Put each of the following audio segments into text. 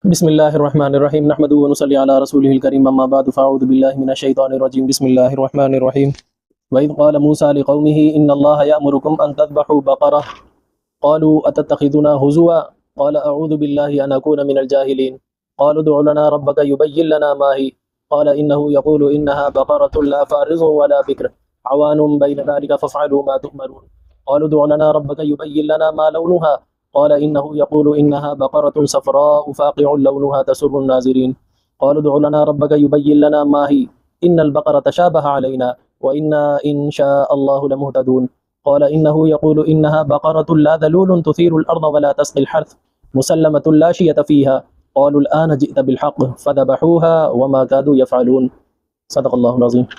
بسم اللہ الرحمن الرحیم نحمده ونصلی علی رسوله الکریم اما بعد فاعوذ باللہ من الشیطان الرجیم بسم اللہ الرحمن الرحیم وَإِذْ قَالَ مُوسَىٰ لِقَوْمِهِ إِنَّ اللَّهَ يَأْمُرُكُمْ أَن تَذْبَحُوا بَقَرَةً قَالُوا أَتَتَّخِذُنَا هُزُوًا قَالَ أَعُوذُ بِاللَّهِ أَنْ أَكُونَ مِنَ الْجَاهِلِينَ قَالُوا ادْعُ لَنَا رَبَّكَ يُبَيِّن لَنَا مَا هِيَ قَالَ إِنَّهُ يَقُولُ إِنَّهَا بَقَرَةٌ لَا فَارِضٌ وَلَا بِكْرٌ عَوَانٌ بَيْنَ ذَلِكَ فَافْعَلُوا مَا تُؤْمَرُونَ قَالُوا ادْعُ لَنَا رَبَّكَ يُبَيِّن لَنَا مَا لَوْنُهَا قال إنه يقول إنها بقرة صفراء فاقع لونها تسر الناظرين قالوا ادع لنا ربك يبين لنا ما هي إن البقرة تشابه علينا وإنا إن شاء الله لمهتدون قال إنه يقول إنها بقرة لا ذلول تثير الأرض ولا تسقي الحرث مسلمة لا شية فيها قالوا الآن جئت بالحق فذبحوها وما كادوا يفعلون صدق اللہ العظیم۔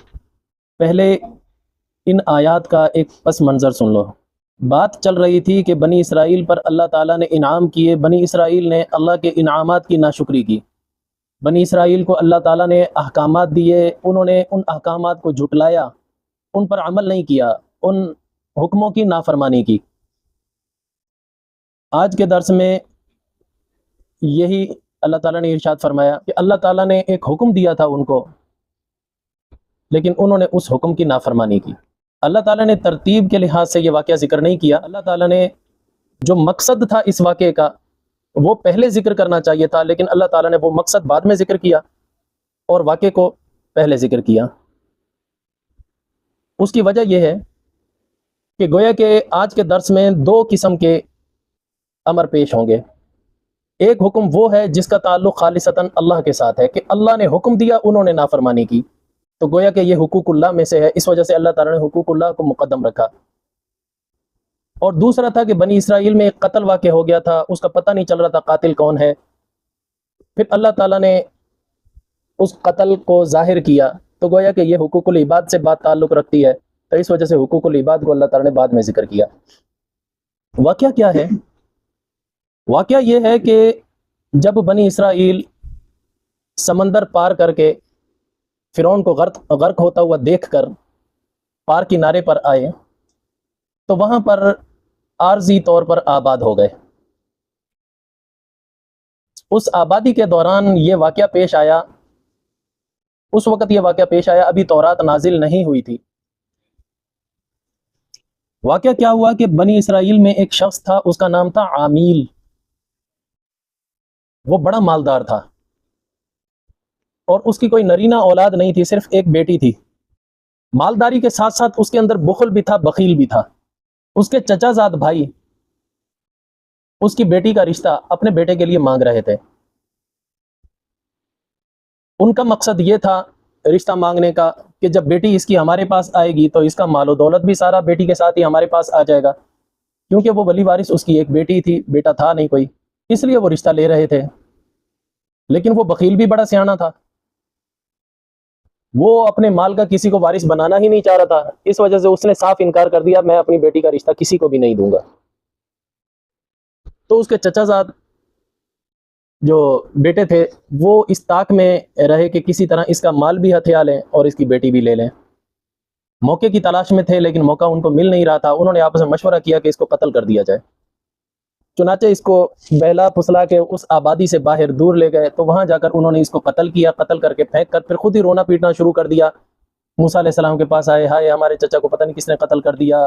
پہلے ان آیات کا ایک پس منظر سن لو۔ بات چل رہی تھی کہ بنی اسرائیل پر اللہ تعالیٰ نے انعام کیے، بنی اسرائیل نے اللہ کے انعامات کی ناشکری کی، بنی اسرائیل کو اللہ تعالیٰ نے احکامات دیے، انہوں نے ان احکامات کو جھٹلایا، ان پر عمل نہیں کیا، ان حکموں کی نافرمانی کی۔ آج کے درس میں یہی اللہ تعالیٰ نے ارشاد فرمایا کہ اللہ تعالیٰ نے ایک حکم دیا تھا ان کو، لیکن انہوں نے اس حکم کی نافرمانی کی۔ اللہ تعالیٰ نے ترتیب کے لحاظ سے یہ واقعہ ذکر نہیں کیا۔ اللہ تعالیٰ نے جو مقصد تھا اس واقعے کا وہ پہلے ذکر کرنا چاہیے تھا، لیکن اللہ تعالیٰ نے وہ مقصد بعد میں ذکر کیا اور واقعے کو پہلے ذکر کیا۔ اس کی وجہ یہ ہے کہ گویا کہ آج کے درس میں دو قسم کے امر پیش ہوں گے۔ ایک حکم وہ ہے جس کا تعلق خالصتاً اللہ کے ساتھ ہے کہ اللہ نے حکم دیا، انہوں نے نافرمانی کی، تو گویا کہ یہ حقوق اللہ میں سے ہے، اس وجہ سے اللہ تعالیٰ نے حقوق اللہ کو مقدم رکھا۔ اور دوسرا تھا کہ بنی اسرائیل میں ایک قتل واقع ہو گیا تھا، اس کا پتہ نہیں چل رہا تھا قاتل کون ہے، پھر اللہ تعالیٰ نے اس قتل کو ظاہر کیا، تو گویا کہ یہ حقوق العباد سے بات تعلق رکھتی ہے، تو اس وجہ سے حقوق العباد کو اللہ تعالیٰ نے بعد میں ذکر کیا۔ واقعہ کیا ہے؟ واقعہ یہ ہے کہ جب بنی اسرائیل سمندر پار کر کے فرعون کو غرق ہوتا ہوا دیکھ کر پار کنارے پر آئے تو وہاں پر عارضی طور پر آباد ہو گئے۔ اس آبادی کے دوران یہ واقعہ پیش آیا، اس وقت یہ واقعہ پیش آیا، ابھی تورات نازل نہیں ہوئی تھی۔ واقعہ کیا ہوا کہ بنی اسرائیل میں ایک شخص تھا، اس کا نام تھا عامیل، وہ بڑا مالدار تھا اور اس کی کوئی نرینہ اولاد نہیں تھی، صرف ایک بیٹی تھی۔ مالداری کے ساتھ ساتھ اس کے اندر بخل بھی تھا، بخیل بھی تھا۔ اس کے چچا زاد بھائی اس کی بیٹی کا رشتہ اپنے بیٹے کے لیے مانگ رہے تھے۔ ان کا مقصد یہ تھا رشتہ مانگنے کا کہ جب بیٹی اس کی ہمارے پاس آئے گی تو اس کا مال و دولت بھی سارا بیٹی کے ساتھ ہی ہمارے پاس آ جائے گا، کیونکہ وہ ولی وارث اس کی ایک بیٹی تھی، بیٹا تھا نہیں کوئی، اس لیے وہ رشتہ لے رہے تھے۔ لیکن وہ بخیل بھی بڑا سیاںا تھا، وہ اپنے مال کا کسی کو وارث بنانا ہی نہیں چاہ رہا تھا، اس وجہ سے اس نے صاف انکار کر دیا، میں اپنی بیٹی کا رشتہ کسی کو بھی نہیں دوں گا۔ تو اس کے چچا زاد جو بیٹے تھے وہ اس طاق میں رہے کہ کسی طرح اس کا مال بھی ہتھیا لیں اور اس کی بیٹی بھی لے لیں۔ موقع کی تلاش میں تھے لیکن موقع ان کو مل نہیں رہا تھا۔ انہوں نے آپس میں مشورہ کیا کہ اس کو قتل کر دیا جائے۔ چنانچہ اس کو بہلا پھسلا کے اس آبادی سے باہر دور لے گئے، تو وہاں جا کر انہوں نے اس کو قتل کیا، قتل کر کے پھینک کر پھر خود ہی رونا پیٹنا شروع کر دیا۔ موسیٰ علیہ السلام کے پاس آئے، ہائے ہمارے چچا کو پتہ نہیں کس نے قتل کر دیا،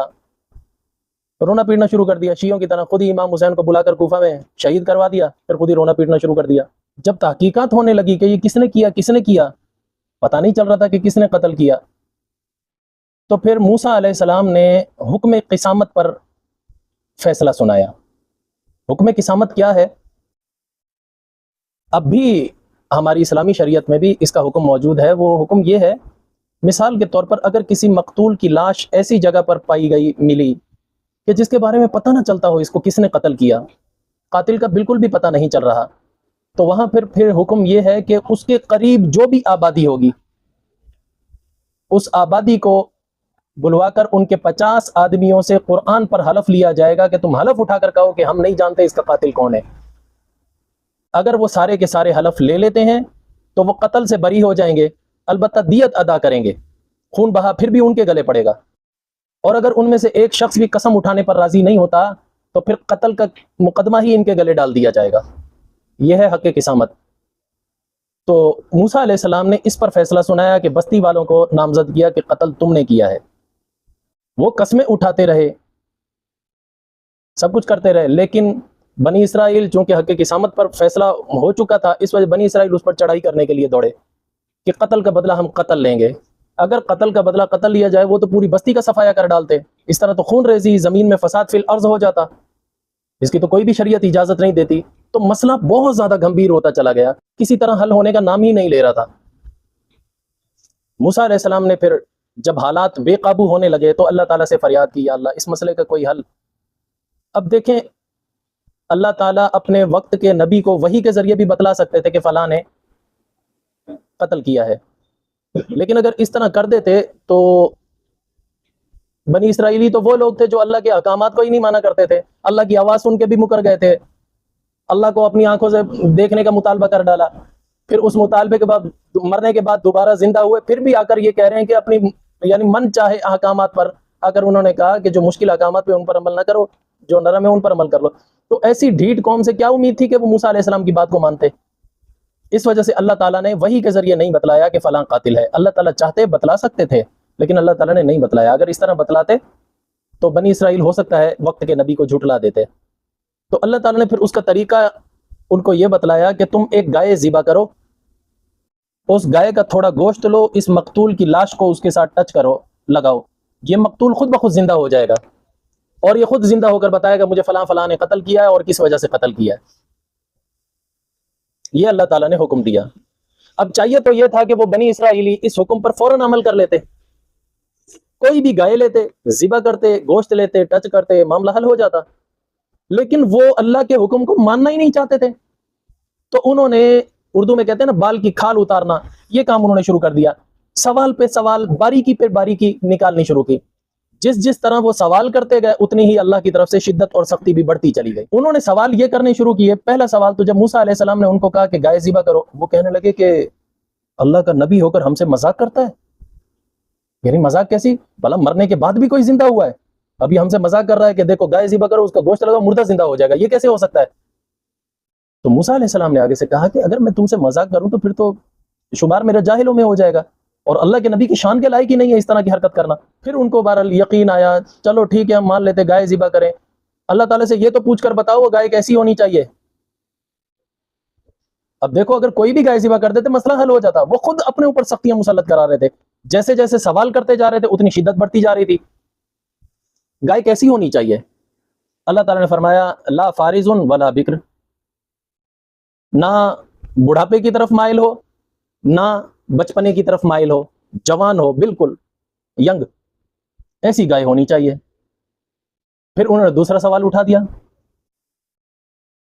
رونا پیٹنا شروع کر دیا۔ شیعوں کی طرح خود ہی امام حسین کو بلا کر کوفہ میں شہید کروا دیا، پھر خود ہی رونا پیٹنا شروع کر دیا۔ جب تحقیقات ہونے لگی کہ یہ کس نے کیا پتہ نہیں چل رہا تھا کہ کس نے قتل کیا، تو پھر موسیٰ علیہ السلام نے حکم قسامت پر فیصلہ سنایا۔ حکم قسامت کیا ہے؟ اب بھی ہماری اسلامی شریعت میں بھی اس کا حکم موجود ہے۔ وہ حکم یہ ہے، مثال کے طور پر اگر کسی مقتول کی لاش ایسی جگہ پر پائی گئی، ملی کہ جس کے بارے میں پتہ نہ چلتا ہو اس کو کس نے قتل کیا، قاتل کا بالکل بھی پتہ نہیں چل رہا، تو وہاں پھر حکم یہ ہے کہ اس کے قریب جو بھی آبادی ہوگی اس آبادی کو بلوا کر ان کے 50 آدمیوں سے قرآن پر حلف لیا جائے گا کہ تم حلف اٹھا کر کہو کہ ہم نہیں جانتے اس کا قاتل کون ہے۔ اگر وہ سارے کے سارے حلف لے لیتے ہیں تو وہ قتل سے بری ہو جائیں گے، البتہ دیت ادا کریں گے، خون بہا پھر بھی ان کے گلے پڑے گا۔ اور اگر ان میں سے ایک شخص بھی قسم اٹھانے پر راضی نہیں ہوتا تو پھر قتل کا مقدمہ ہی ان کے گلے ڈال دیا جائے گا۔ یہ ہے حق قسامت۔ تو موسیٰ علیہ السلام نے اس پر فیصلہ سنایا کہ بستی والوں کو نامزد کیا کہ قتل تم نے کیا ہے۔ وہ قسمیں اٹھاتے رہے، سب کچھ کرتے رہے، لیکن بنی اسرائیل چونکہ حق قسامت پر فیصلہ ہو چکا تھا، اس وجہ بنی اسرائیل اس پر چڑھائی کرنے کے لیے دوڑے کہ قتل کا بدلہ ہم قتل لیں گے۔ اگر قتل کا بدلہ قتل لیا جائے وہ تو پوری بستی کا صفایا کر ڈالتے، اس طرح تو خون ریزی، زمین میں فساد فی الارض ہو جاتا، اس کی تو کوئی بھی شریعت اجازت نہیں دیتی۔ تو مسئلہ بہت زیادہ گمبھیر ہوتا چلا گیا، کسی طرح حل ہونے کا نام ہی نہیں لے رہا تھا۔ موسیٰ علیہ السلام نے پھر جب حالات بے قابو ہونے لگے تو اللہ تعالیٰ سے فریاد کی، یا اللہ اس مسئلے کا کوئی حل۔ اب دیکھیں، اللہ تعالیٰ اپنے وقت کے نبی کو وحی کے ذریعے بھی بتلا سکتے تھے کہ فلاں نے قتل کیا ہے، لیکن اگر اس طرح کر دیتے تو بنی اسرائیلی تو وہ لوگ تھے جو اللہ کے احکامات کو ہی نہیں مانا کرتے تھے، اللہ کی آواز سن کے بھی مکر گئے تھے، اللہ کو اپنی آنکھوں سے دیکھنے کا مطالبہ کر ڈالا، پھر اس مطالبے کے بعد مرنے کے بعد دوبارہ زندہ ہوئے، پھر بھی آ کر یہ کہہ رہے ہیں کہ اپنی یعنی من چاہے احکامات پر آ کر انہوں نے کہا کہ جو مشکل احکامات پہ ان پر عمل نہ کرو، جو نرم ہے ان پر عمل کر لو۔ تو ایسی ڈھیٹ قوم سے کیا امید تھی کہ وہ موسیٰ علیہ السلام کی بات کو مانتے؟ اس وجہ سے اللہ تعالیٰ نے وحی کے ذریعے نہیں بتلایا کہ فلاں قاتل ہے۔ اللہ تعالیٰ چاہتے بتلا سکتے تھے، لیکن اللہ تعالیٰ نے نہیں بتلایا۔ اگر اس طرح بتلاتے تو بنی اسرائیل ہو سکتا ہے وقت کے نبی کو جھٹلا دیتے۔ تو اللہ تعالیٰ نے پھر اس کا طریقہ ان کو یہ بتلایا کہ تم ایک گائے ذبح کرو، اس گائے کا تھوڑا گوشت لو، اس مقتول کی لاش کو اس کے ساتھ ٹچ کرو، لگاؤ، یہ مقتول خود بخود زندہ ہو جائے گا، اور یہ خود زندہ ہو کر بتائے گا مجھے فلاں فلاں نے قتل کیا ہے اور کس وجہ سے قتل کیا ہے۔ یہ اللہ تعالیٰ نے حکم دیا۔ اب چاہیے تو یہ تھا کہ وہ بنی اسرائیلی اس حکم پر فوراً عمل کر لیتے، کوئی بھی گائے لیتے، ذبح کرتے، گوشت لیتے، ٹچ کرتے، معاملہ حل ہو جاتا، لیکن وہ اللہ کے حکم کو ماننا ہی نہیں چاہتے تھے۔ تو انہوں نے، اردو میں کہتے ہیں نا بال کی کھال اتارنا، یہ کام انہوں نے شروع کر دیا، سوال پہ سوال، باریکی پہ باریکی نکالنی شروع کی۔ جس طرح وہ سوال کرتے گئے اتنی ہی اللہ کی طرف سے شدت اور سختی بھی بڑھتی چلی گئی۔ انہوں نے سوال یہ کرنے شروع کیے، پہلا سوال تو جب موسیٰ علیہ السلام نے ان کو کہا کہ گائے ذبح کرو، وہ کہنے لگے کہ اللہ کا نبی ہو کر ہم سے مذاق کرتا ہے، یعنی مذاق کیسی؟ بھلا مرنے کے بعد بھی کوئی زندہ ہوا ہے، ابھی ہم سے مذاق کر رہا ہے کہ دیکھو گائے ذبح کرو، اس کا گوشت لگاؤ، مردہ زندہ ہو جائے گا، یہ کیسے ہو سکتا ہے؟ تو موسیٰ علیہ السلام نے آگے سے کہا کہ اگر میں تم سے مذاق کروں تو پھر تو شمار میرا جاہلوں میں ہو جائے گا، اور اللہ کے نبی کی شان کے لائق ہی نہیں ہے اس طرح کی حرکت کرنا۔ پھر ان کو بہرحال یقین آیا، چلو ٹھیک ہے ہم مان لیتے گائے ذبح کریں، اللہ تعالیٰ سے یہ تو پوچھ کر بتاؤ وہ گائے کیسی ہونی چاہیے۔ اب دیکھو اگر کوئی بھی گائے ذبح کر دیتے مسئلہ حل ہو جاتا، وہ خود اپنے اوپر سختیاں مسلط کرا رہے تھے، جیسے جیسے سوال کرتے جا رہے تھے اتنی شدت بڑھتی جا رہی تھی۔ گائے کیسی ہونی چاہیے؟ اللہ تعالیٰ نے فرمایا لا فارض ولا بکر، نہ بڑھاپے کی طرف مائل ہو نہ بچپنے کی طرف مائل ہو، جوان ہو، بالکل ینگ، ایسی گائے ہونی چاہیے۔ پھر انہوں نے دوسرا سوال اٹھا دیا،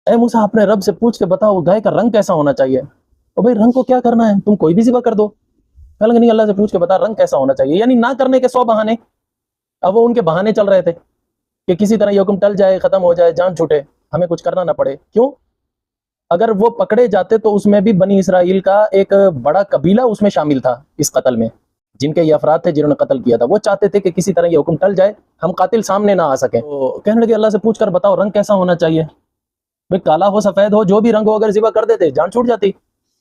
اے موسیٰ اپنے رب سے پوچھ کے بتاؤ گائے کا رنگ کیسا ہونا چاہیے؟ اور بھائی رنگ کو کیا کرنا ہے، تم کوئی بھی ذبح کر دو۔ کہ نہیں، اللہ سے پوچھ کے بتا رنگ کیسا ہونا چاہیے، یعنی نہ کرنے کے 100 بہانے۔ اب وہ ان کے بہانے چل رہے تھے کہ کسی طرح یہ حکم ٹل جائے، ختم ہو جائے، جان چھوٹے، ہمیں کچھ کرنا نہ پڑے۔ کیوں؟ اگر وہ پکڑے جاتے تو اس میں بھی بنی اسرائیل کا ایک بڑا قبیلہ اس میں شامل تھا، اس قتل میں جن کے یہ افراد تھے جنہوں نے قتل کیا تھا، وہ چاہتے تھے کہ کسی طرح یہ حکم ٹل جائے، ہم قاتل سامنے نہ آ سکیں۔ تو کہنے لگے اللہ سے پوچھ کر بتاؤ رنگ کیسا ہونا چاہیے؟ بھئی کالا ہو سفید ہو، جو بھی رنگ ہو، اگر ذبح کر دیتے جان چھوٹ جاتی۔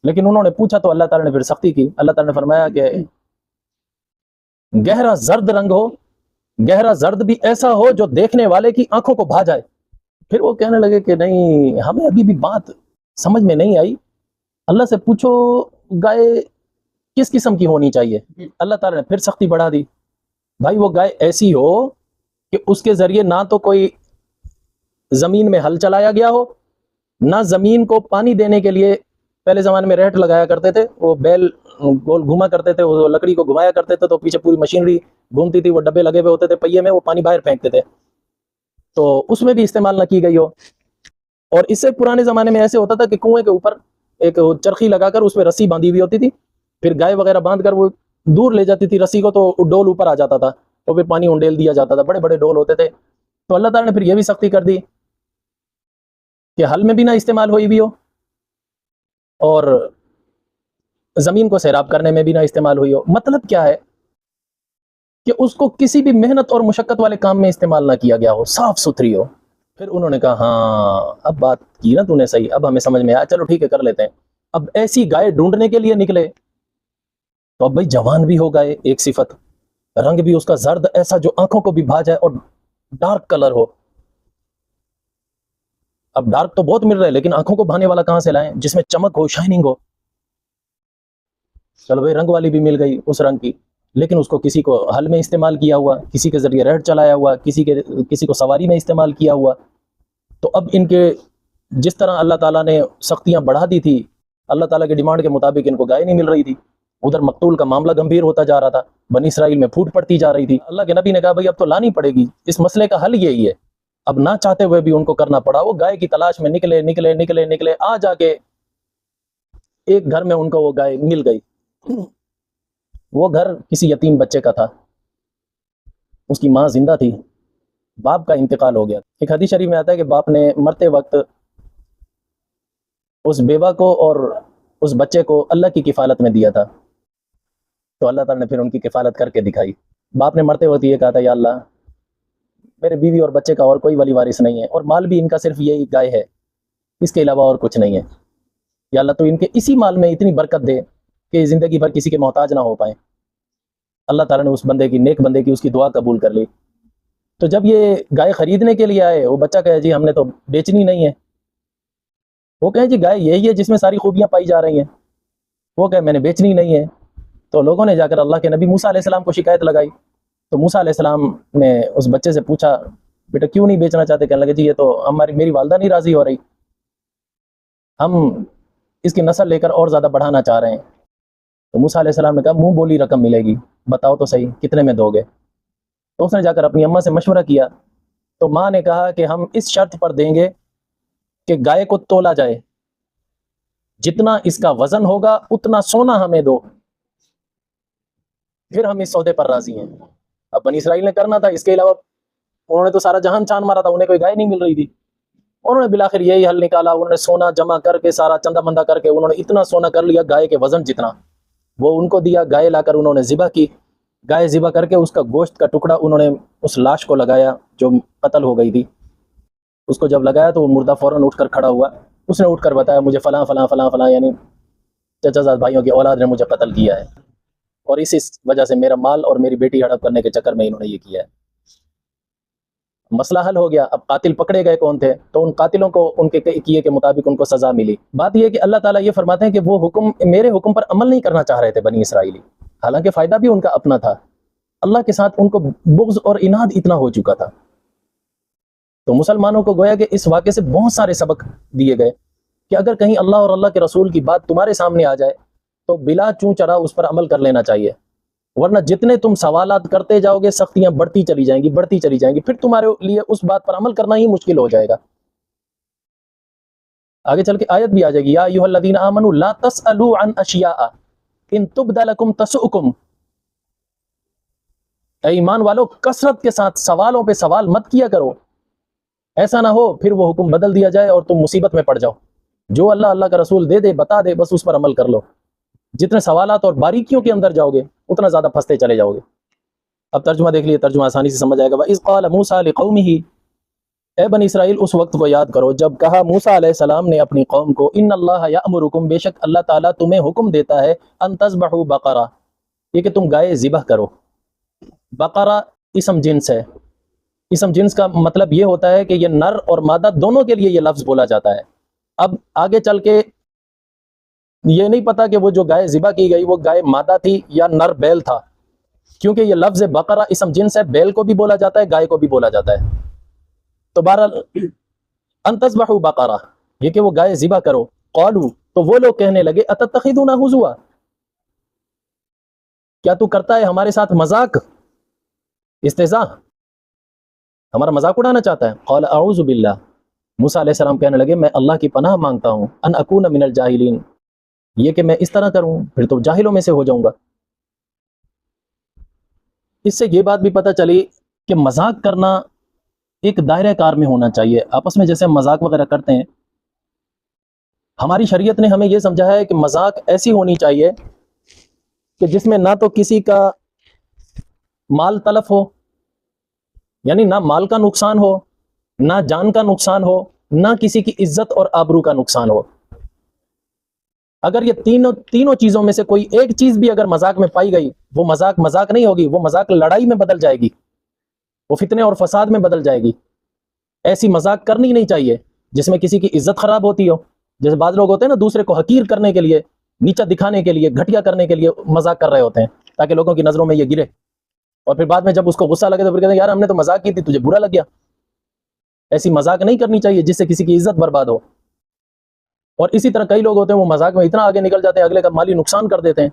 لیکن انہوں نے پوچھا تو اللہ تعالیٰ نے پھر سختی کی، اللہ تعالیٰ نے فرمایا کہ گہرا زرد رنگ ہو، گہرا زرد بھی ایسا ہو جو دیکھنے والے کی آنکھوں کو بھا جائے۔ پھر وہ کہنے لگے کہ نہیں، ہمیں ابھی بھی بات سمجھ میں نہیں آئی، اللہ سے پوچھو گائے کس قسم کی ہونی چاہیے۔ اللہ تعالیٰ نے پھر سختی بڑھا دی، بھائی وہ گائے ایسی ہو کہ اس کے ذریعے نہ تو کوئی زمین میں ہل چلایا گیا ہو، نہ زمین کو پانی دینے کے لیے پہلے زمانے میں ریٹ لگایا کرتے تھے، وہ بیل گول گھوما کرتے تھے، وہ لکڑی کو گھمایا کرتے تھے تو پیچھے پوری مشینری گھومتی تھی، وہ ڈبے لگے ہوئے ہوتے تھے پہیے میں، وہ پانی باہر پھینکتے تھے، تو اس میں بھی استعمال نہ کی گئی ہو۔ اور اس سے پرانے زمانے میں ایسے ہوتا تھا کہ کنویں کے اوپر ایک چرخی لگا کر اس پہ رسی باندھی ہوئی ہوتی تھی، پھر گائے وغیرہ باندھ کر وہ دور لے جاتی تھی رسی کو، تو ڈول اوپر آ جاتا تھا، اور پھر پانی انڈیل دیا جاتا تھا، بڑے بڑے ڈول ہوتے تھے۔ تو اللہ تعالیٰ نے پھر یہ بھی سختی کر دی کہ حل میں بھی نہ استعمال ہوئی بھی ہو، اور زمین کو سیراب کرنے میں بھی نہ استعمال ہوئی ہو۔ مطلب کیا ہے کہ اس کو کسی بھی محنت اور مشقت والے کام میں استعمال نہ کیا گیا ہو، صاف ستھری ہو۔ پھر انہوں نے کہا ہاں اب بات کی نا تو نے صحیح، اب ہمیں سمجھ میں آیا، چلو ٹھیک ہے کر لیتے ہیں۔ اب ایسی گائے ڈھونڈنے کے لیے نکلے تو اب بھائی جوان بھی ہو گئے، ایک صفت، رنگ بھی اس کا زرد ایسا جو آنکھوں کو بھی بھا جائے اور ڈارک کلر ہو۔ اب ڈارک تو بہت مل رہے لیکن آنکھوں کو بھانے والا کہاں سے لائیں جس میں چمک ہو، شائننگ ہو۔ چلو بھائی رنگ والی بھی مل گئی اس رنگ کی، لیکن اس کو کسی کو حل میں استعمال کیا ہوا، کسی کے ذریعے ریڑھ چلایا ہوا، کسی کو سواری میں استعمال کیا ہوا۔ تو اب ان کے جس طرح اللہ تعالیٰ نے سختیاں بڑھا دی تھی، اللہ تعالیٰ کے ڈیمانڈ کے مطابق ان کو گائے نہیں مل رہی تھی، ادھر مقتول کا معاملہ گمبھیر ہوتا جا رہا تھا، بنی اسرائیل میں پھوٹ پڑتی جا رہی تھی۔ اللہ کے نبی نے کہا بھائی اب تو لانی پڑے گی، اس مسئلے کا حل یہی ہے۔ اب نہ چاہتے ہوئے بھی ان کو کرنا پڑا، وہ گائے کی تلاش میں نکلے، آ جا کے ایک گھر میں ان کو وہ گائے مل گئی۔ وہ گھر کسی یتیم بچے کا تھا، اس کی ماں زندہ تھی، باپ کا انتقال ہو گیا۔ ایک حدیث شریف میں آتا ہے کہ باپ نے مرتے وقت اس بیوہ کو اور اس بچے کو اللہ کی کفالت میں دیا تھا، تو اللہ تعالیٰ نے پھر ان کی کفالت کر کے دکھائی۔ باپ نے مرتے وقت یہ کہا تھا یا اللہ میرے بیوی اور بچے کا اور کوئی ولی وارث نہیں ہے، اور مال بھی ان کا صرف یہی گائے ہے، اس کے علاوہ اور کچھ نہیں ہے، یا اللہ تو ان کے اسی مال میں اتنی برکت دے کہ زندگی بھر کسی کے محتاج نہ ہو پائیں۔ اللہ تعالیٰ نے اس بندے کی، نیک بندے کی، اس کی دعا قبول کر لی۔ تو جب یہ گائے خریدنے کے لیے آئے، وہ بچہ کہے جی ہم نے تو بیچنی نہیں ہے، وہ کہے جی گائے یہی ہے جس میں ساری خوبیاں پائی جا رہی ہیں، وہ کہے میں نے بیچنی نہیں ہے۔ تو لوگوں نے جا کر اللہ کے نبی موسیٰ علیہ السلام کو شکایت لگائی، تو موسیٰ علیہ السلام نے اس بچے سے پوچھا بیٹا کیوں نہیں بیچنا چاہتے؟ کہنے لگے جی یہ تو میری والدہ نہیں راضی ہو رہی، ہم اس کی نسل لے کر اور زیادہ بڑھانا چاہ رہے ہیں۔ تو موسیٰ علیہ السلام نے کہا منہ بولی رقم ملے گی، بتاؤ تو صحیح کتنے میں دو گے؟ تو اس نے جا کر اپنی اماں سے مشورہ کیا، تو ماں نے کہا کہ ہم اس شرط پر دیں گے کہ گائے کو تولا جائے، جتنا اس کا وزن ہوگا اتنا سونا ہمیں دو، پھر ہم اس سودے پر راضی ہیں۔ اب بنی اسرائیل نے کرنا تھا، اس کے علاوہ انہوں نے تو سارا جہان چھان مارا تھا، انہیں کوئی گائے نہیں مل رہی تھی۔ انہوں نے بالآخر یہی حل نکالا، انہوں نے سونا جمع کر کے سارا چندہ بندہ کر کے انہوں نے اتنا سونا کر لیا گائے کے وزن جتنا، وہ ان کو دیا، گائے لا کر انہوں نے ذبح کی، گائے ذبح کر کے اس کا گوشت کا ٹکڑا انہوں نے اس لاش کو لگایا جو قتل ہو گئی تھی، اس کو جب لگایا تو وہ مردہ فوراً اٹھ کر کھڑا ہوا، اس نے اٹھ کر بتایا مجھے فلاں فلاں فلاں فلاں یعنی چچا زاد بھائیوں کی اولاد نے مجھے قتل کیا ہے، اور اس وجہ سے میرا مال اور میری بیٹی ہڑپ کرنے کے چکر میں انہوں نے یہ کیا ہے۔ مسئلہ حل ہو گیا۔ اب قاتل پکڑے گئے کون تھے؟ تو ان قاتلوں کو ان کے کیے کے مطابق ان کو سزا ملی۔ بات یہ ہے کہ اللہ تعالیٰ یہ فرماتے ہیں کہ وہ میرے حکم پر عمل نہیں کرنا چاہ رہے تھے بنی اسرائیلی، حالانکہ فائدہ بھی ان کا اپنا تھا، اللہ کے ساتھ ان کو بغض اور اناد اتنا ہو چکا تھا۔ تو مسلمانوں کو گویا کہ اس واقعے سے بہت سارے سبق دیے گئے کہ اگر کہیں اللہ اور اللہ کے رسول کی بات تمہارے سامنے آ جائے تو بلا چوں چرا اس پر عمل کر لینا چاہیے، ورنہ جتنے تم سوالات کرتے جاؤ گے سختیاں بڑھتی چلی جائیں گی، پھر تمہارے لیے اس بات پر عمل کرنا ہی مشکل ہو جائے گا۔ آگے چل کے آیت بھی آ جائے گی، یا ایھا الذین آمنوا لا تسألوا عن اشیاء ان تبد لکم تسؤکم، اے ایمان والو کثرت کے ساتھ سوالوں پہ سوال مت کیا کرو، ایسا نہ ہو پھر وہ حکم بدل دیا جائے اور تم مصیبت میں پڑ جاؤ۔ جو اللہ کا رسول دے دے بتا دے بس اس پر عمل کر لو، جتنے سوالات اور باریکیوں کے اندر جاؤ گے اتنا زیادہ پھنستے چلے جاؤ گے۔ اب ترجمہ دیکھ لیے، ترجمہ آسانی سے سمجھ آئے گا۔ وَإِذْ قَالَ مُوسَىٰ لِقَوْمِهِ، اے بنی اسرائیل اس وقت کو یاد کرو جب کہا موسیٰ علیہ السلام نے اپنی قوم کو، ان اللہ یأمرکم، بے شک اللہ تعالیٰ تمہیں حکم دیتا ہے، ان تذبحوا بقرہ، یہ کہ تم گائے ذبح کرو۔ بقرہ اسم جنس ہے، اسم جنس کا مطلب یہ ہوتا ہے کہ یہ نر اور مادہ دونوں کے لیے یہ لفظ بولا جاتا ہے۔ اب آگے چل کے یہ نہیں پتا کہ وہ جو گائے ذبح کی گئی وہ گائے مادہ تھی یا نر بیل تھا، کیونکہ یہ لفظ بقرہ اسم جنس ہے، بیل کو بھی بولا جاتا ہے، گائے کو بھی بولا جاتا ہے۔ تو بہرحال ان تذبحوا بقرہ، یہ کہ وہ گائے ذبح کرو۔ قالوا، تو وہ لوگ کہنے لگے، اتتخذونا ہزوا، کیا تو کرتا ہے ہمارے ساتھ مذاق، استہزاء، ہمارا مذاق اڑانا چاہتا ہے؟ قال اعوذ باللہ، موسیٰ علیہ السلام کہنے لگے میں اللہ کی پناہ مانگتا ہوں، ان اکون من الجاہلین، یہ کہ میں اس طرح کروں پھر تو جاہلوں میں سے ہو جاؤں گا۔ اس سے یہ بات بھی پتہ چلی کہ مذاق کرنا ایک دائرہ کار میں ہونا چاہیے۔ آپس میں جیسے ہم مذاق وغیرہ کرتے ہیں، ہماری شریعت نے ہمیں یہ سمجھایا ہے کہ مذاق ایسی ہونی چاہیے کہ جس میں نہ تو کسی کا مال تلف ہو، یعنی نہ مال کا نقصان ہو، نہ جان کا نقصان ہو، نہ کسی کی عزت اور آبرو کا نقصان ہو۔ اگر یہ تینوں چیزوں میں سے کوئی ایک چیز بھی اگر مذاق میں پائی گئی، وہ مذاق نہیں ہوگی، وہ مذاق لڑائی میں بدل جائے گی، وہ فتنے اور فساد میں بدل جائے گی۔ ایسی مذاق کرنی نہیں چاہیے جس میں کسی کی عزت خراب ہوتی ہو۔ جیسے بعض لوگ ہوتے ہیں نا، دوسرے کو حقیر کرنے کے لیے، نیچا دکھانے کے لیے، گھٹیا کرنے کے لیے مذاق کر رہے ہوتے ہیں تاکہ لوگوں کی نظروں میں یہ گرے، اور پھر بعد میں جب اس کو غصہ لگے تو پھر کہتے ہیں یار ہم نے تو مذاق کی تھی، تجھے برا لگ گیا۔ ایسی مذاق نہیں کرنی چاہیے جس سے کسی کی عزت برباد ہو۔ اور اسی طرح کئی لوگ ہوتے ہیں وہ مذاق میں اتنا آگے نکل جاتے ہیں، اگلے کا مالی نقصان کر دیتے ہیں،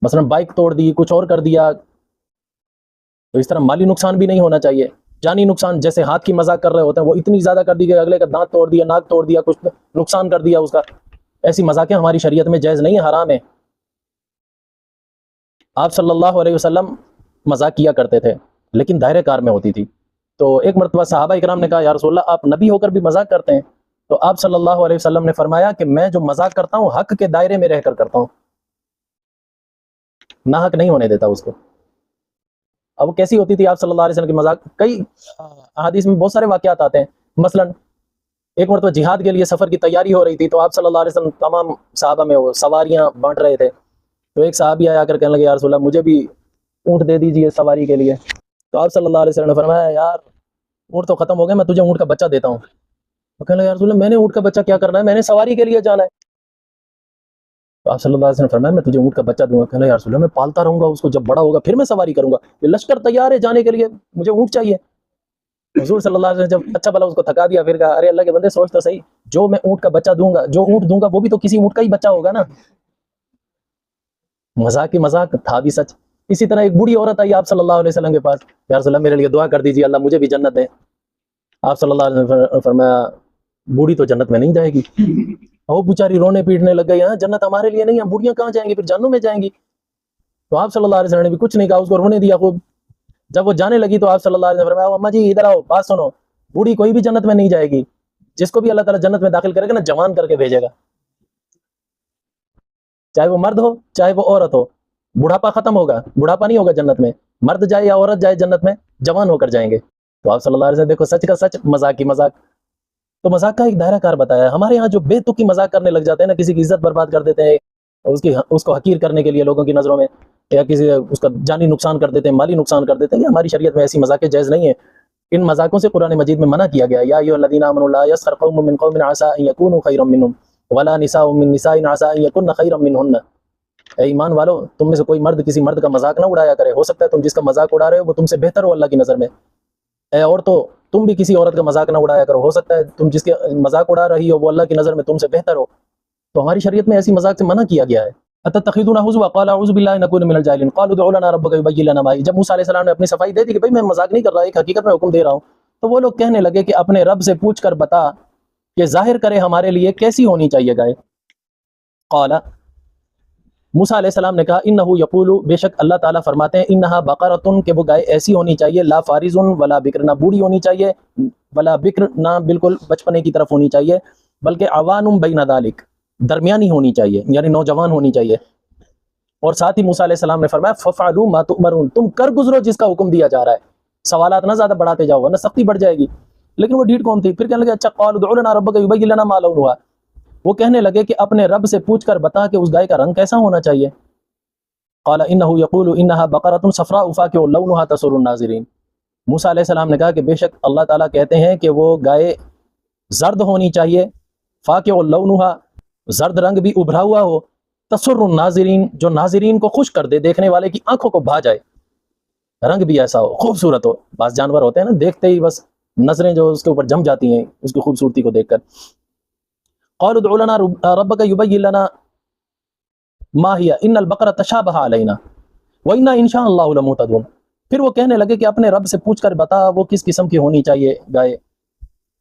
مثلا بائک توڑ دی، کچھ اور کر دیا۔ تو اس طرح مالی نقصان بھی نہیں ہونا چاہیے، جانی نقصان، جیسے ہاتھ کی مذاق کر رہے ہوتے ہیں، وہ اتنی زیادہ کر دی کہ اگلے کا دانت توڑ دیا، ناک توڑ دیا، کچھ نقصان کر دیا اس کا۔ ایسی مذاقیں ہماری شریعت میں جائز نہیں ہے، حرام ہے۔ آپ صلی اللہ علیہ وسلم مذاق کیا کرتے تھے لیکن دائرے کار میں ہوتی تھی۔ تو ایک مرتبہ صحابہ اکرام نے کہا یا رسول اللہ آپ نبی ہو کر بھی مذاق کرتے ہیں؟ تو آپ صلی اللہ علیہ وسلم نے فرمایا کہ میں جو مذاق کرتا ہوں حق کے دائرے میں رہ کر کرتا ہوں، ناحق نہیں ہونے دیتا اس کو۔ اب وہ کیسی ہوتی تھی آپ صلی اللہ علیہ وسلم کی مذاق؟ کئی احادیث میں بہت سارے واقعات آتے ہیں۔ مثلا ایک مرتبہ جہاد کے لیے سفر کی تیاری ہو رہی تھی، تو آپ صلی اللہ علیہ وسلم تمام صحابہ میں وہ سواریاں بانٹ رہے تھے۔ تو ایک صحابی آیا کر کہنے لگے یا رسول اللہ مجھے بھی اونٹ دے دیجئے سواری کے لیے۔ تو آپ صلی اللہ علیہ وسلم نے فرمایا یار اونٹ تو ختم ہو گئے، میں تجھے اونٹ کا بچہ دیتا ہوں۔ تو کہنے لگے یا رسول اللہ میں نے اونٹ کا بچہ کیا کرنا ہے، میں نے سواری کے لیے جانا ہے۔ تو آپ صلی اللہ علیہ وسلم نے فرمایا میں تجھے اونٹ کا بچہ دوں گا۔ کہنے لگے یا رسول اللہ میں پالتا رہوں گا اس کو، جب بڑا ہوگا پھر میں سواری کروں گا، یہ لشکر تیار ہے جانے کے لیے، مجھے اونٹ چاہیے۔ حضور صلی اللہ علیہ وسلم جب اچھا بھلا اس کو تھکا دیا، پھر کہا ارے اللہ کے بندے سوچ تو صحیح، جو میں اونٹ کا بچہ دوں گا، جو اونٹ دوں گا وہ بھی تو کسی اونٹ کا ہی بچہ ہوگا نا۔ مذاق کی مذاق تھا بھی سچ۔ اسی طرح ایک بوڑھی عورت آئی آپ صلی اللہ علیہ وسلم کے پاس، یا رسول اللہ میرے لیے دعا کر دیجیے اللہ مجھے بھی جنت دے۔ آپ صلی اللہ علیہ وسلم نے فرمایا بوڑھی تو جنت میں نہیں جائے گی۔ وہ بیچاری رونے پیٹنے لگ گئی، ہاں جنت ہمارے لیے نہیں ہے، بوڑھیاں کہاں جائیں گی، پھر جہنم میں جائیں گی۔ تو آپ صلی اللہ علیہ وسلم نے بھی کچھ نہیں کہا، اس کو رونے دیا خوب۔ جب وہ جانے لگی تو آپ صلی اللہ علیہ وسلم نے فرمایا اما جی ادھر آؤ، بات سنو، بوڑھی کوئی بھی جنت میں نہیں جائے گی، جس کو بھی اللہ تعالیٰ جنت میں داخل کرے گا نا جوان کر کے بھیجے گا، چاہے وہ مرد ہو چاہے وہ عورت ہو۔ بڑھاپا ختم ہوگا، بڑھاپا نہیں ہوگا جنت میں، مرد جائے یا عورت جائے جنت میں جوان ہو کر جائیں گے۔ تو آپ صلی اللہ علیہ وسلم دیکھو سچ کا سچ، مذاق کی مذاق۔ تو مذاق کا ایک دائرہ کار بتایا ہے۔ ہمارے ہاں جو بے تکی مذاق کرنے لگ جاتے ہیں نا، کسی کی عزت برباد کر دیتے ہیں، اس کو حقیر کرنے کے لیے لوگوں کی نظروں میں، یا کسی اس کا جانی نقصان کر دیتے ہیں، مالی نقصان کر دیتے ہیں، یہ ہماری شریعت میں ایسی مذاقیں جائز نہیں ہیں۔ ان مذاقوں سے قرآن مجید میں منع کیا گیا، یا ایھا الذین آمنوا لا یسخر قوم من قوم عسى ان یکونوا خیرا منهم ولا نساء من نساء عسى ان یکن خیرا منهن۔ اے ایمان والو تم میں سے کوئی مرد کسی مرد کا مذاق نہ اڑایا کرے، ہو سکتا ہے تم جس کا مذاق اڑا رہے ہو وہ تم سے بہتر ہو اللہ کی نظر میں۔ اے عورتوں تم بھی کسی عورت کا مذاق نہ اڑایا کرو، ہو سکتا ہے تم جس کے مذاق اڑا رہی ہو وہ اللہ کی نظر میں تم سے بہتر ہو۔ تو ہماری شریعت میں ایسی مذاق سے منع کیا گیا ہے۔ اتتخذون ہزوا قال اعوذ باللہ ان اکون من الجاہلین قالوا ادع لنا ربک یبین لنا ما ہی۔ جب موسیٰ علیہ السلام نے اپنی صفائی دے دی کہ بھائی میں مذاق نہیں کر رہا، ایک حقیقت میں حکم دے رہا ہوں، تو وہ لوگ کہنے لگے کہ اپنے رب سے پوچھ کر بتا کہ ظاہر کرے ہمارے لیے کیسی ہونی چاہیے گائے۔ قال موسیٰ علیہ السلام نے کہا انہ یقول، بے شک اللہ تعالیٰ فرماتے ہیں انہا بقرۃ، کہ وہ گائے ایسی ہونی چاہیے لا فارض ولا بکر، نہ بوڑھی ہونی چاہیے ولا بکر، نہ بالکل بچپنے کی طرف ہونی چاہیے، بلکہ عوان بین ذالک، درمیانی ہونی چاہیے، یعنی نوجوان ہونی چاہیے۔ اور ساتھ ہی موسیٰ علیہ السلام نے فرمایا ففعلوا ما تؤمرون، تم کر گزرو جس کا حکم دیا جا رہا ہے، سوالات نہ زیادہ بڑھاتے جاؤ ورنہ سختی بڑھ جائے گی۔ لیکن وہ ڈھیٹ قوم تھی، پھر کہنے لگے اچھا قالوا ادع لنا ربک یبین لنا ما لونھا، وہ کہنے لگے کہ اپنے رب سے پوچھ کر بتا کہ اس گائے کا رنگ کیسا ہونا چاہیے۔ قال انہ یقول انہا بقرۃ صفراء فاقع لونھا تسر الناظرین، موسیٰ علیہ السلام نے کہا کہ بے شک اللہ تعالیٰ کہتے ہیں کہ وہ گائے زرد ہونی چاہیے، فاقع لونھا، زرد رنگ بھی ابھرا ہوا ہو، تسر الناظرین، جو ناظرین کو خوش کر دے، دیکھنے والے کی آنکھوں کو بھا جائے، رنگ بھی ایسا ہو، خوبصورت ہو۔ بعض جانور ہوتے ہیں نا دیکھتے ہی بس نظریں جو اس کے اوپر جم جاتی ہیں اس کی خوبصورتی کو دیکھ کر۔ قالوا ادع لنا ربک یبین لنا ما ہی ان البقرہ تشابہ علینا وإنا ان شاء اللہ لمہتدون، پھر وہ کہنے لگے کہ اپنے رب سے پوچھ کر بتا وہ کس قسم کی ہونی چاہیے گائے،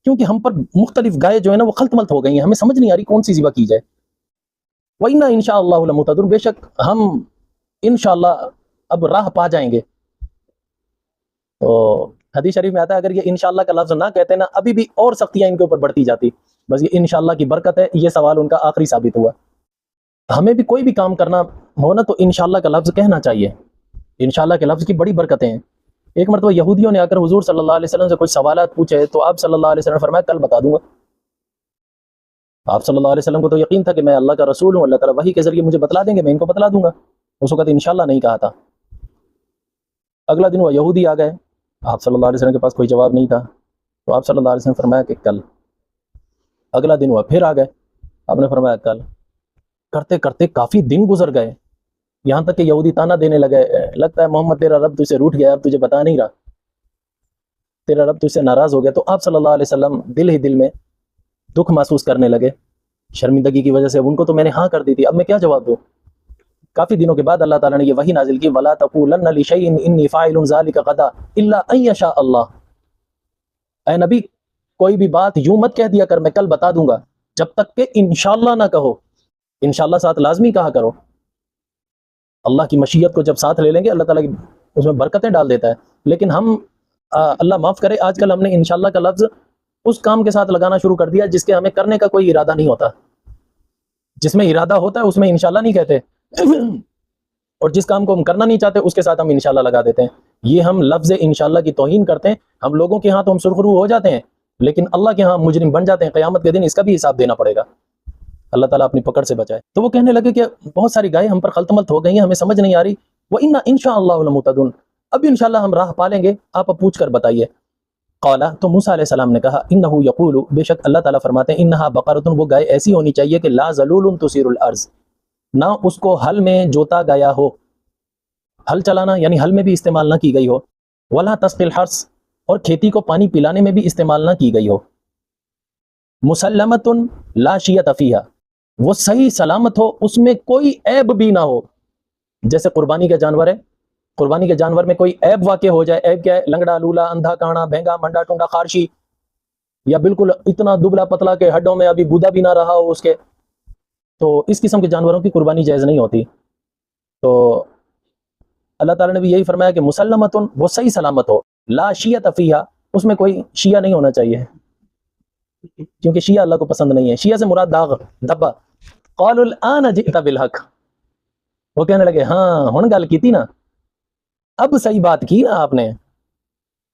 کیونکہ ہم پر مختلف گائے جو ہے نا وہ خلط ملط ہو گئی ہیں، ہمیں سمجھ نہیں آ رہی کون سی ذبح کی جائے۔ وإنا ان شاء اللہ لمہتدون، بے شک ہم انشاءاللہ اب راہ پا جائیں گے۔ تو حدیث شریف میں آتا ہے اگر یہ انشاءاللہ کا لفظ نہ کہتے نا ابھی بھی اور سختیاں ان کے اوپر بڑھتی جاتی، بس یہ انشاءاللہ کی برکت ہے، یہ سوال ان کا آخری ثابت ہوا۔ ہمیں بھی کوئی بھی کام کرنا ہو نا تو انشاءاللہ کا لفظ کہنا چاہیے، انشاءاللہ کے لفظ کی بڑی برکتیں ہیں۔ ایک مرتبہ یہودیوں نے آ کر حضور صلی اللہ علیہ وسلم سے کچھ سوالات پوچھے تو آپ صلی اللہ علیہ وسلم نے فرمایا کل بتا دوں گا. آپ صلی اللہ علیہ وسلم کو تو یقین تھا کہ میں اللہ کا رسول ہوں, اللہ تعالیٰ وحی کے ذریعے مجھے بتلا دیں گے, میں ان کو بتلا دوں گا. اس وقت انشاءاللہ نہیں کہا تھا. اگلا دن وہ یہودی آ گئے, آپ صلی اللہ علیہ وسلم کے پاس کوئی جواب نہیں تھا, تو آپ صلی اللہ علیہ وسلم نے فرمایا کہ کل. اگلا دن وہ پھر آ گئے, آپ نے فرمایا کل. کرتے کرتے کافی دن گزر گئے, یہاں تک کہ یہودی تانا دینے لگے, لگتا ہے محمد تیرا رب تجھ سے روٹھ گیا, اب تجھے بتا نہیں رہا, تیرا رب تجھ سے ناراض ہو گیا. تو آپ صلی اللہ علیہ وسلم دل ہی دل میں دکھ محسوس کرنے لگے شرمندگی کی وجہ سے. ان کو تو میں نے ہاں کر دی تھی, اب میں کیا جواب دوں. کافی دنوں کے بعد اللہ تعالیٰ نے یہ وحی نازل کی, وَلَا تَقُولَنَّ لِشَيْءٍ إِنِّي فَاعِلٌ ذَلِكَ غَدًا إِلَّا أَن يَشَاءَ اللَّهُ. اے نبی کوئی بھی بات یوں مت کہہ دیا کر میں کل بتا دوں گا, جب تک کہ انشاءاللہ نہ کہو. انشاءاللہ ساتھ لازمی کہا کرو. اللہ کی مشیت کو جب ساتھ لے لیں گے اللہ تعالیٰ اس میں برکتیں ڈال دیتا ہے. لیکن ہم اللہ معاف کرے آج کل ہم نے انشاءاللہ کا لفظ اس کام کے ساتھ لگانا شروع کر دیا جس کے ہمیں کرنے کا کوئی ارادہ نہیں ہوتا. جس میں ارادہ ہوتا ہے اس میں انشاءاللہ نہیں کہتے, اور جس کام کو ہم کرنا نہیں چاہتے اس کے ساتھ ہم انشاءاللہ لگا دیتے ہیں. یہ ہم لفظ انشاءاللہ کی توہین کرتے ہیں. ہم لوگوں کے ہاں تو ہم سرخرو ہو جاتے ہیں, لیکن اللہ کے ہاں مجرم بن جاتے ہیں. قیامت کے دن اس کا بھی حساب دینا پڑے گا. اللہ تعالیٰ اپنی پکڑ سے بچائے. تو وہ کہنے لگے کہ بہت ساری گائے ہم پر خلطملط ہو گئی ہیں, ہمیں سمجھ نہیں آ رہی. وَإِنَّا إِن شَاءَ اللَّهُ لَمُهْتَدُونَ, اب انشاءاللہ ہم راہ پالیں گے, آپ اب پوچھ کر بتائیے. قالا, تو موسیٰ علیہ السلام نے کہا, انہو یقول, بے شک اللہ تعالیٰ فرماتے ہیں, انہا بقرۃ, وہ گائے ایسی ہونی چاہیے کہ لا ذلول تثیر الارض, نہ اس کو ہل میں جوتا گیا ہو, ہل چلانا یعنی ہل میں بھی استعمال نہ کی گئی ہو, ولا تسقی الحرث, اور کھیتی کو پانی پلانے میں بھی استعمال نہ کی گئی ہو, مسلمۃ لا شیۃ فیہا, وہ صحیح سلامت ہو, اس میں کوئی عیب بھی نہ ہو. جیسے قربانی کا جانور ہے, قربانی کے جانور میں کوئی عیب واقع ہو جائے, عیب کیا ہے, لنگڑا لولا, اندھا کانا, بھینگا منڈا ٹونڈا خارشی, یا بالکل اتنا دبلا پتلا کہ ہڈوں میں ابھی گودا بھی نہ رہا ہو اس کے, تو اس قسم کے جانوروں کی قربانی جائز نہیں ہوتی. تو اللہ تعالیٰ نے بھی یہی فرمایا کہ مسلمتن, وہ صحیح سلامت ہو, لا شیۃ فیہا, اس میں کوئی شیعہ نہیں ہونا چاہیے, کیونکہ شیعہ اللہ کو پسند نہیں ہے. شیعہ سے مراد داغ, دھبا. قالوا الآن جئت بالحق, وہ کہنے لگے ہاں ہن گل کیتی نا, اب صحیح بات کی نا آپ نے,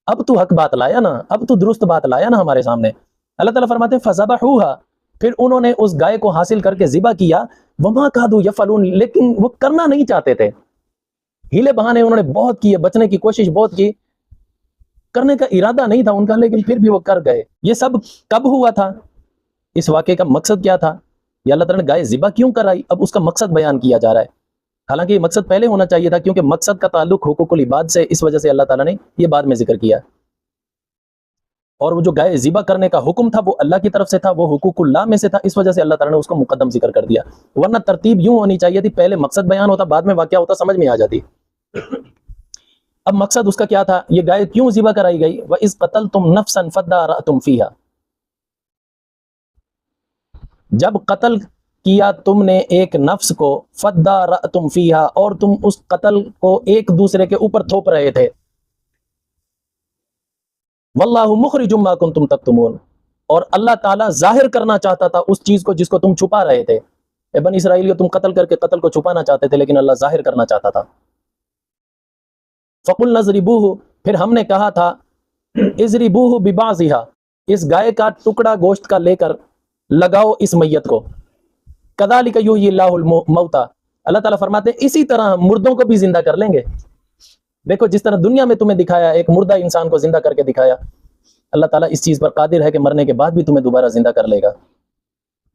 اب تو حق بات لایا نا, اب تو درست بات لایا نا ہمارے سامنے. اللہ تعالیٰ فرماتے ہیں فذبحوها, پھر انہوں نے اس گائے کو حاصل کر کے ذبح کیا, وما کادوا یفعلون, لیکن وہ کرنا نہیں چاہتے تھے. ہیلے بہانے انہوں نے بہت کیے, بچنے کی کوشش بہت کی, کرنے کا ارادہ نہیں تھا ان کا, لیکن پھر بھی وہ کر گئے. یہ سب کب ہوا تھا, اس واقعے کا مقصد کیا تھا, یہ اللہ تعالیٰ نے گائے ذبح کیوں کرائی, اب اس کا مقصد بیان کیا جا رہا ہے. حالانکہ یہ مقصد پہلے ہونا چاہیے تھا, کیونکہ مقصد کا تعلق حقوق العباد سے, اس وجہ سے اللہ تعالیٰ نے یہ بعد میں ذکر کیا. اور وہ جو گائے ذبح کرنے کا حکم تھا وہ اللہ کی طرف سے تھا, وہ حقوق اللہ میں سے تھا, اس وجہ سے اللہ تعالیٰ نے اس کو مقدم ذکر کر دیا. ورنہ ترتیب یوں ہونی چاہیے تھی, پہلے مقصد بیان ہوتا, بعد میں واقعہ ہوتا, سمجھ میں آ جاتی. اب مقصد اس کا کیا تھا, یہ گائے کیوں ذبح کرائی گئی. وَإِذْ قَتَلْتُمْ نَفْسًا فَادَّارَأْتُمْ فِيهَا, جب قتل کیا تم نے ایک نفس کو, فَادَّارَأْتُمْ فِيهَا, اور تم اس قتل کو ایک دوسرے کے اوپر تھوپ رہے تھے. وَاللَّهُ مُخْرِجٌ مَا كُنْتُمْ تَكْتُمُونَ, اور اللہ تعالیٰ ظاہر کرنا چاہتا تھا اس چیز کو جس کو تم چھپا رہے تھے. اے بنی اسرائیل, تم قتل کر کے قتل کو چھپانا چاہتے تھے, لیکن اللہ ظاہر کرنا چاہتا تھا. فَقُلْنَا اضْرِبُوهُ, پھر ہم نے کہا تھا, اضْرِبُوهُ بِبَعْضِهَا, اس گائے کا ٹکڑا گوشت کا لے کر لگاؤ اس میت کو. كَذَلِكَ يُحْيِي اللَّهُ الْمَوْتَى, اللہ تعالیٰ فرماتے ہیں اسی طرح مردوں کو بھی زندہ کر لیں گے. دیکھو جس طرح دنیا میں تمہیں دکھایا, ایک مردہ انسان کو زندہ کر کے دکھایا, اللہ تعالیٰ اس چیز پر قادر ہے کہ مرنے کے بعد بھی تمہیں دوبارہ زندہ کر لے گا.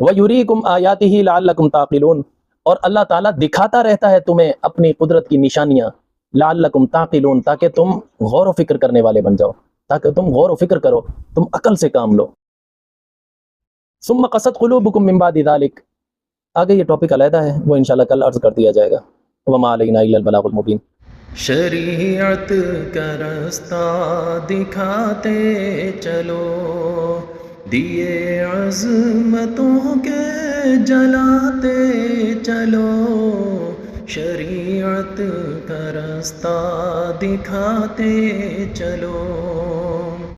وَيُرِيكُمْ آيَاتِهِ لَعَلَّكُمْ تَعْقِلُونَ, اور اللہ تعالیٰ دکھاتا رہتا ہے تمہیں اپنی قدرت کی نشانیاں, لَعَلَّكُمْ تَعْقِلُونَ, تاکہ تم غور و فکر کرنے والے بن جاؤ, تاکہ تم غور و فکر کرو, تم عقل سے کام لو. ثُمَّ قَسَتْ قُلُوبُكُمْ مِنْ بَعْدِ ذَلِكَ, آگے یہ ٹاپک علیحدہ ہے, وہ انشاءاللہ کل عرض کر دیا جائے گا. وَمَا عَلَيْنَا إِلَّا الْبَلَاغُ الْمُبِينُ. شریعت کا رستہ دکھاتے چلو, دیے عظمتوں کے جلاتے چلو, شریعت کا رستہ دکھاتے چلو.